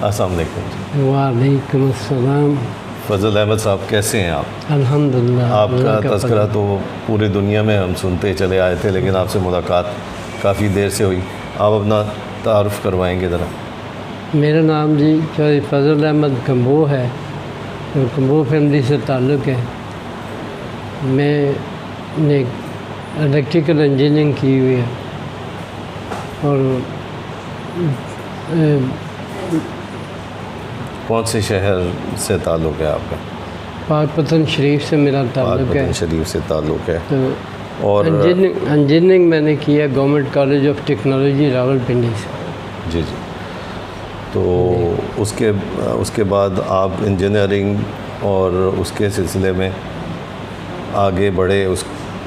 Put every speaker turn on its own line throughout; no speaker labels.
السلام علیکم.
وعلیکم السلام.
فضل احمد صاحب کیسے ہیں آپ؟
الحمدللہ.
آپ کا تذکرہ تو پوری دنیا میں ہم سنتے چلے آئے تھے، لیکن آپ سے ملاقات کافی دیر سے ہوئی. آپ اپنا تعارف کروائیں گے ذرا؟
میرا نام جی چودھری فضل احمد کمبو ہے، کمبو فیملی سے تعلق ہے. میں نے الیکٹریکل انجینئرنگ کی ہوئی ہے اور
کون سے شہر سے تعلق ہے آپ کا؟
پاک پتن شریف سے میرا تعلق ہے.
پاک پتن شریف سے تعلق ہے.
تو
اور
انجینئرنگ میں نے کیا government college of technology Rawal Pindi سے.
جی جی. تو اس کے بعد آپ انجینئرنگ اور اس کے سلسلے میں آگے بڑھے.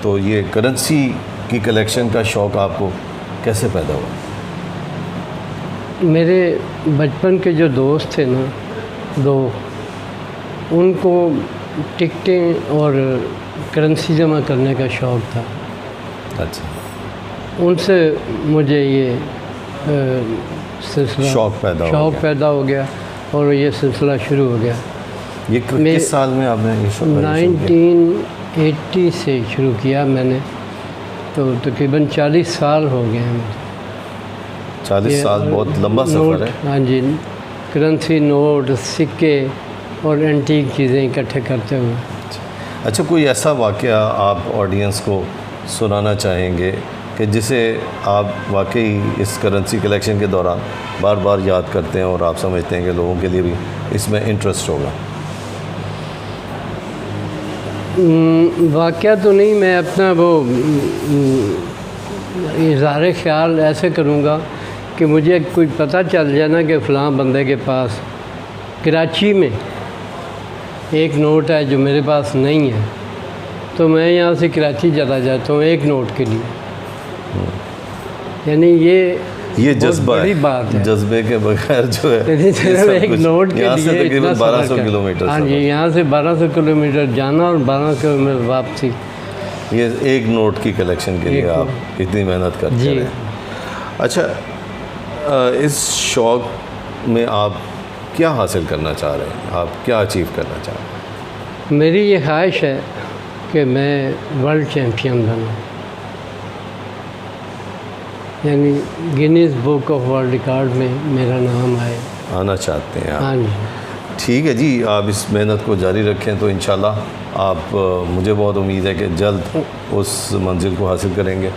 تو یہ کرنسی کی کلیکشن کا شوق آپ کو کیسے پیدا ہوا؟
میرے بچپن کے جو دوست تھے نا دو، ان کو ٹکٹیں اور کرنسی جمع کرنے کا شوق تھا.
اچھا.
ان سے مجھے یہ سلسلہ
شوق پیدا
ہو گیا اور یہ سلسلہ شروع ہو گیا.
یہ کس سال میں آپ نے
1980 سے شروع کیا میں نے، تو تقریباً 40 سال ہو گئے ہیں.
40 سال بہت لمبا سفر ہے.
ہاں جی. کرنسی، نوٹ، سکے اور اینٹیک چیزیں اکٹھے کرتے ہوئے.
اچھا، کوئی ایسا واقعہ آپ آڈینس کو سنانا چاہیں گے کہ جسے آپ واقعی اس کرنسی کلیکشن کے دوران بار بار یاد کرتے ہیں اور آپ سمجھتے ہیں کہ لوگوں کے لیے بھی اس میں انٹرسٹ ہوگا؟
واقعہ تو نہیں، میں اپنا وہ اظہار خیال ایسے کروں گا کہ مجھے کوئی پتہ چل جائے نا کہ فلاں بندے کے پاس کراچی میں ایک نوٹ ہے جو میرے پاس نہیں ہے، تو میں یہاں سے کراچی چلا جاتا ہوں ایک نوٹ کے لیے. یعنی یہ
جذبہ
بڑی بات ہے.
جذبے کے بغیر جو ہے
ایک نوٹ کے
یہاں سے
لیے
تقریباً 1200 کلومیٹر.
ہاں جی، یہاں سے 1200 کلومیٹر جانا اور 1200 کلومیٹر واپسی.
یہ ایک نوٹ کی کلیکشن کے لیے آپ اتنی محنت کرتے ہیں. اچھا، اس شوق میں آپ کیا حاصل کرنا چاہ رہے ہیں؟ آپ کیا اچیو کرنا چاہ رہے ہیں؟
میری یہ خواہش ہے کہ میں ورلڈ چیمپئن بنوں، یعنی Guinness book of world record میں میرا نام
آنا چاہتے ہیں آپ؟
ہاں جی.
ٹھیک ہے جی، آپ اس محنت کو جاری رکھیں تو انشاءاللہ آپ، مجھے بہت امید ہے کہ جلد اس منزل کو حاصل کریں گے.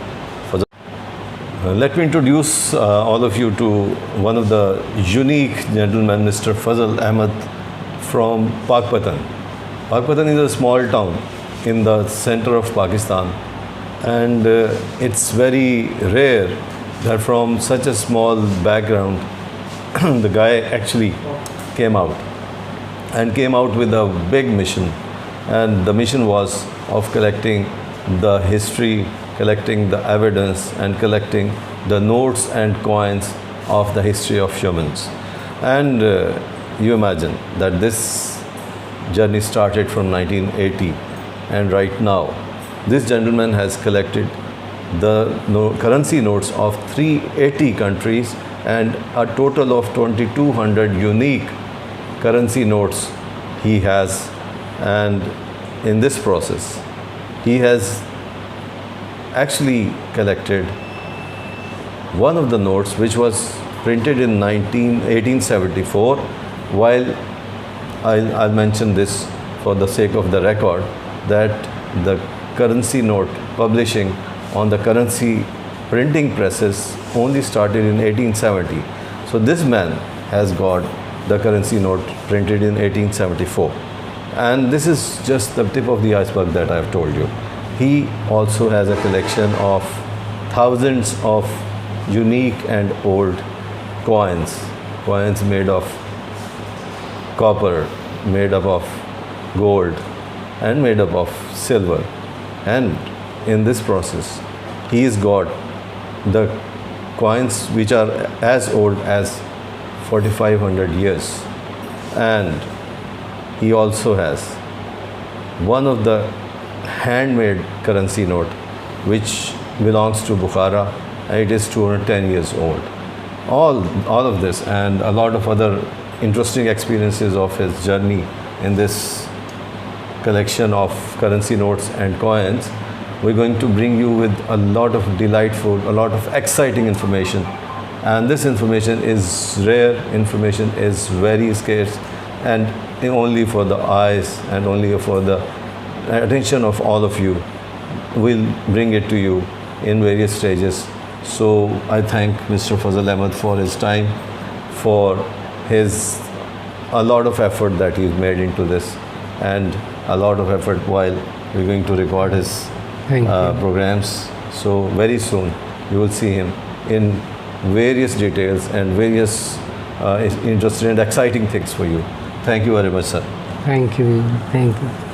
Let me introduce all of you to one of the unique gentlemen, Mr. Fazl Ahmad from Pakpatan. Pakpatan is a small town in the center of Pakistan, and it's very rare that from such a small background the guy actually came out with a big mission, and the mission was of collecting the history, collecting the evidence, and collecting the notes and coins of the history of humans. And you imagine that this journey started from 1980, and right now this gentleman has collected the currency notes of 380 countries and a total of 2200 unique currency notes he has. And in this process he has actually collected one of the notes which was printed in 1874. While I'll mention this for the sake of the record, that the currency note publishing on the currency printing presses only started in 1870. So this man has got the currency note printed in 1874. And this is just the tip of the iceberg that I've told you. He also has a collection of thousands of unique and old coins made of copper, made up of gold, and made up of silver. And in this process he's got the coins which are as old as 4500 years. And he also has one of the handmade currency note which belongs to Bukhara, and it is 210 years old. All of this and a lot of other interesting experiences of his journey in this collection of currency notes and coins, we're going to bring you with a lot of delightful, a lot of exciting information. And this information is rare, information is very scarce, and only for the eyes and only for the attention of all of you. We'll bring it to you in various stages. So I thank Mr. Fazal Ahmed for his time, for his a lot of effort that he's made into this, and a lot of effort while we're going to record his
Thank you.
programs. So very soon you will see him in various details and various interesting and exciting things for you. Thank you very much, sir.
Thank you. Thank you.